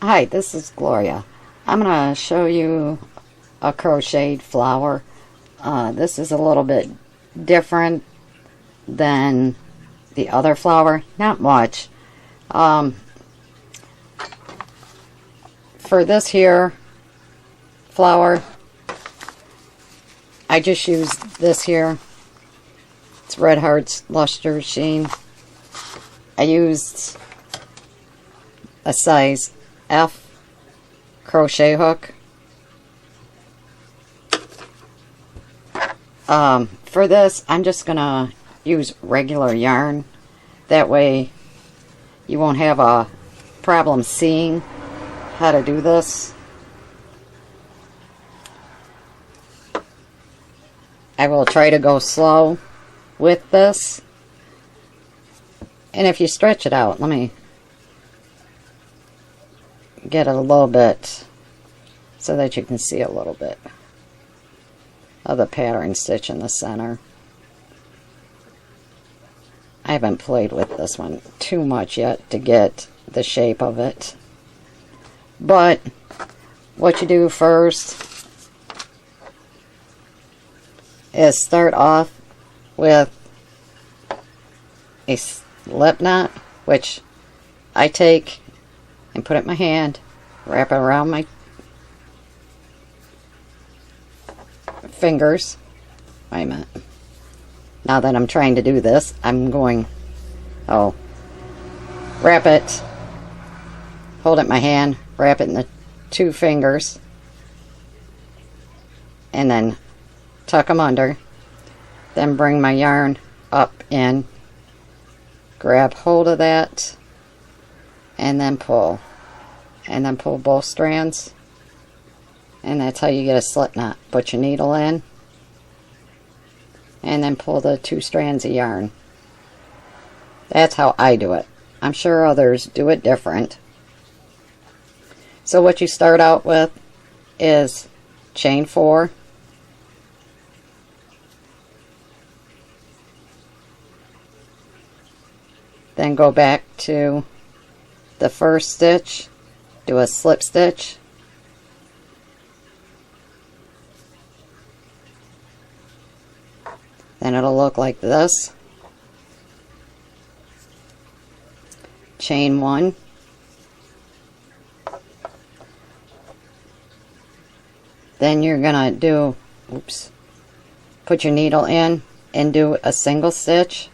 Hi, this is Gloria. I'm going to show you a crocheted flower. This is a little bit different than the other flower. Not much. For this here flower, I just used this here. It's Red Heart's Luster Sheen. I used a size F crochet hook. For this, I'm just gonna use regular yarn. That way you won't have a problem seeing how to do this. I will try to go slow with this. And if you stretch it out, let me get it a little bit so that you can see a little bit of the pattern stitch in the center. I haven't played with this one too much yet to get the shape of it. But what you do first is start off with a slip knot, which I take and put it in my hand, wrap it around my fingers. Wait a minute. Now that I'm trying to do this, I'm going, wrap it, hold it in my hand, wrap it in the two fingers, and then tuck them under. Then bring my yarn up in, grab hold of that, and then pull. And then pull both strands. And that's how you get a slip knot. Put your needle in, and then pull the two strands of yarn. That's how I do it. I'm sure others do it different. So what you start out with is chain 4. Then go back to the first stitch, do a slip stitch, then it'll look like this. Chain 1, then you're gonna do, put your needle in and do a single stitch.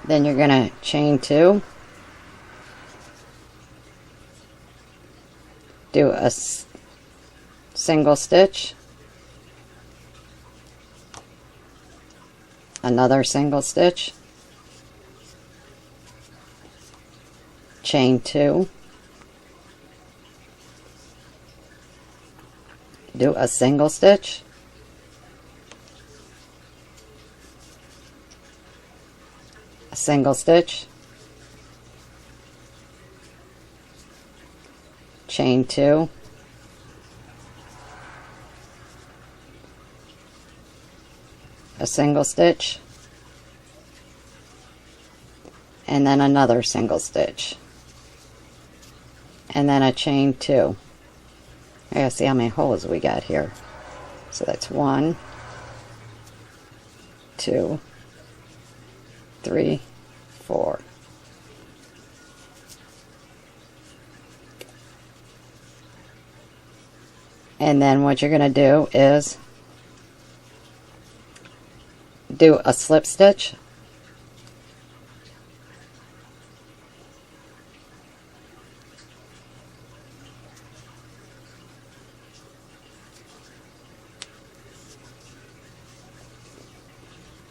Then you're going to chain 2, do a single stitch, another single stitch, chain 2, do a single stitch, single stitch, chain 2, a single stitch, and then another single stitch, and then a chain 2. I gotta see how many holes we got here. So that's 1, 2, 3, 4. And then what you're going to do is do a slip stitch,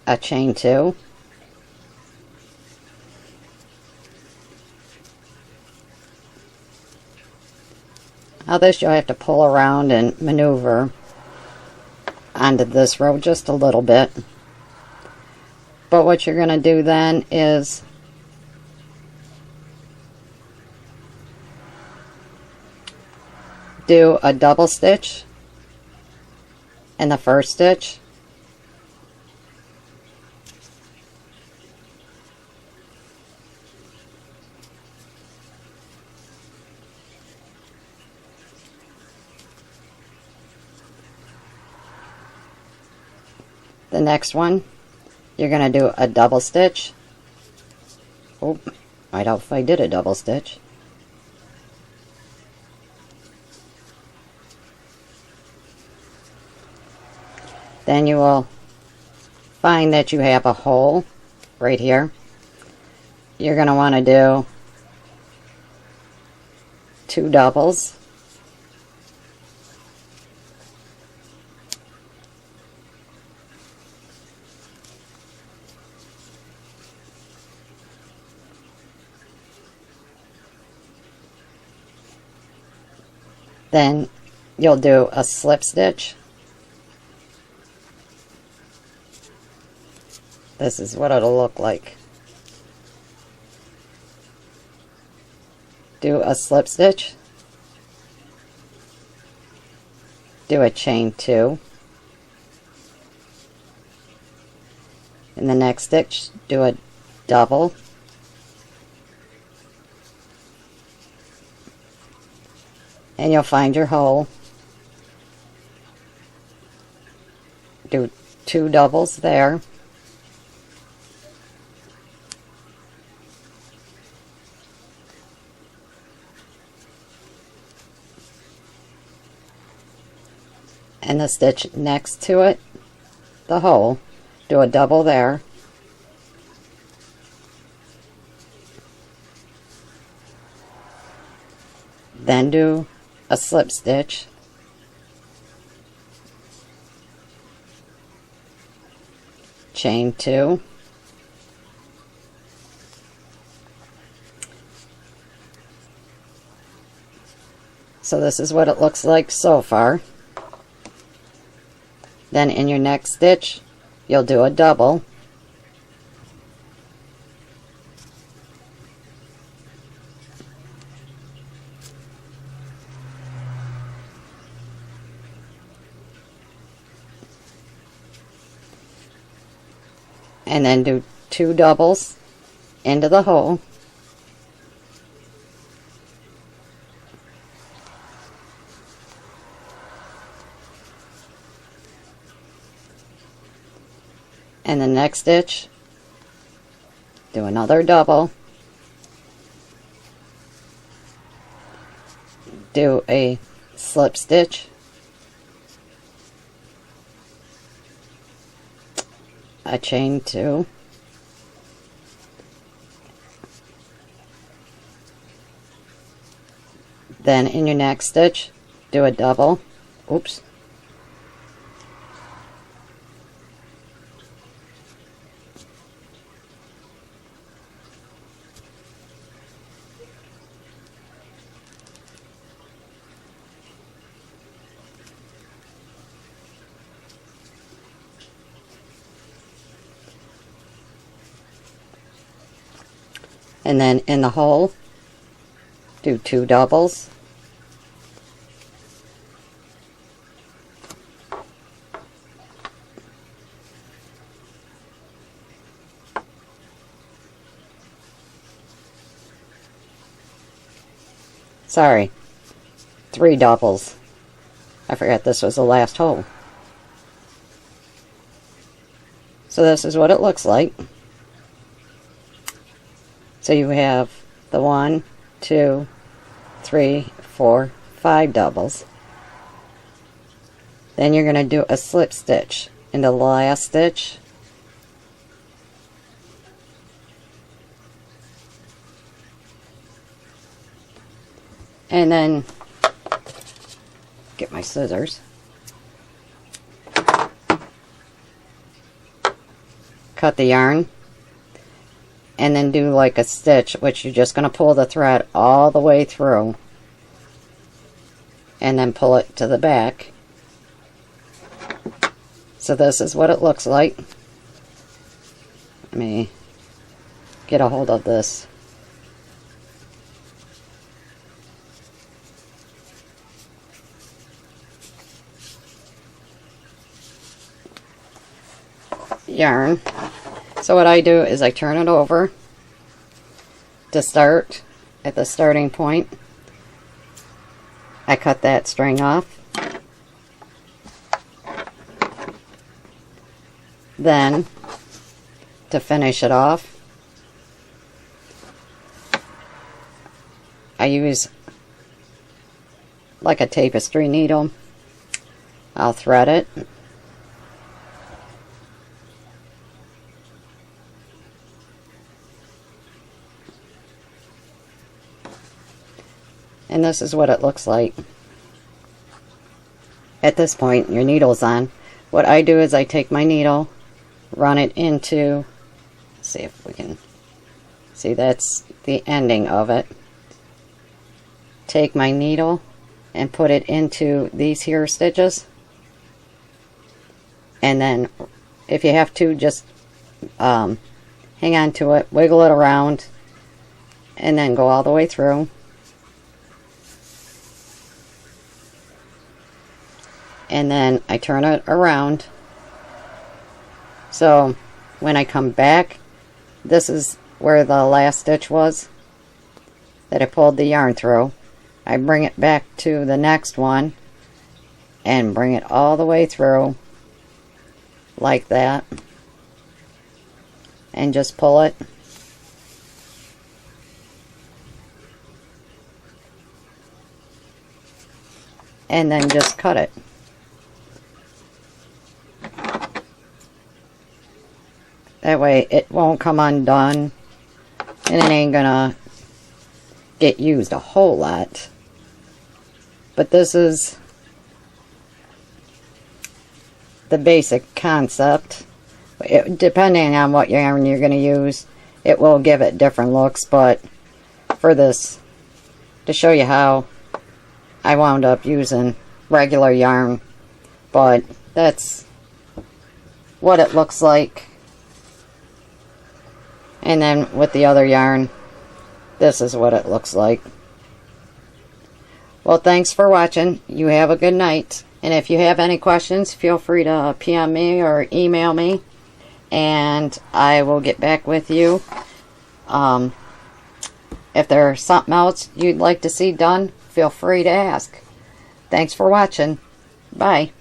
a chain 2, now this you'll have to pull around and maneuver onto this row just a little bit. But what you're going to do then is do a double stitch in the first stitch, the next one you're going to do a double stitch. Oh, I doubt if I did a double stitch. Then you will find that you have a hole right here. You're going to want to do 2 doubles. Then you'll do a slip stitch. This is what it'll look like. Do a slip stitch, do a chain 2, in the next stitch do a double, and you'll find your hole. Do 2 doubles there, and the stitch next to it, the hole, do a double there, then do a slip stitch, chain 2, so this is what it looks like so far. Then in your next stitch you'll do a double, and then do 2 doubles into the hole, and the next stitch do another double, do a slip stitch, a chain 2, then in your next stitch do a double, oops, and then in the hole do 2 doubles, sorry, 3 doubles, I forgot this was the last hole. So this is what it looks like. So you have the 1, 2, 3, 4, 5 doubles. Then you're going to do a slip stitch into the last stitch, and then get my scissors, cut the yarn, and then do like a stitch, which you're just going to pull the thread all the way through and then pull it to the back. So this is what it looks like. Let me get a hold of this. yarn. So what I do is I turn it over to start at the starting point. I cut that string off. Then, to finish it off, I use like a tapestry needle. I'll thread it. And this is what it looks like. At this point, your needle's on. What I do is I take my needle, run it into, let's see if we can see, that's the ending of it. Take my needle and put it into these here stitches. And then, if you have to, just hang on to it, wiggle it around, and then go all the way through. And then I turn it around. So when I come back, this is where the last stitch was that I pulled the yarn through. I bring it back to the next one and bring it all the way through like that, and just pull it. And then just cut it. That way it won't come undone, and it ain't gonna get used a whole lot. But this is the basic concept. Depending on what yarn you're gonna use, it will give it different looks, but for this, to show you how, I wound up using regular yarn, but that's what it looks like. And then with the other yarn, this is what it looks like. Well, thanks for watching. You have a good night. And if you have any questions, feel free to PM me or email me, and I will get back with you. If there's something else you'd like to see done, feel free to ask. Thanks for watching. Bye.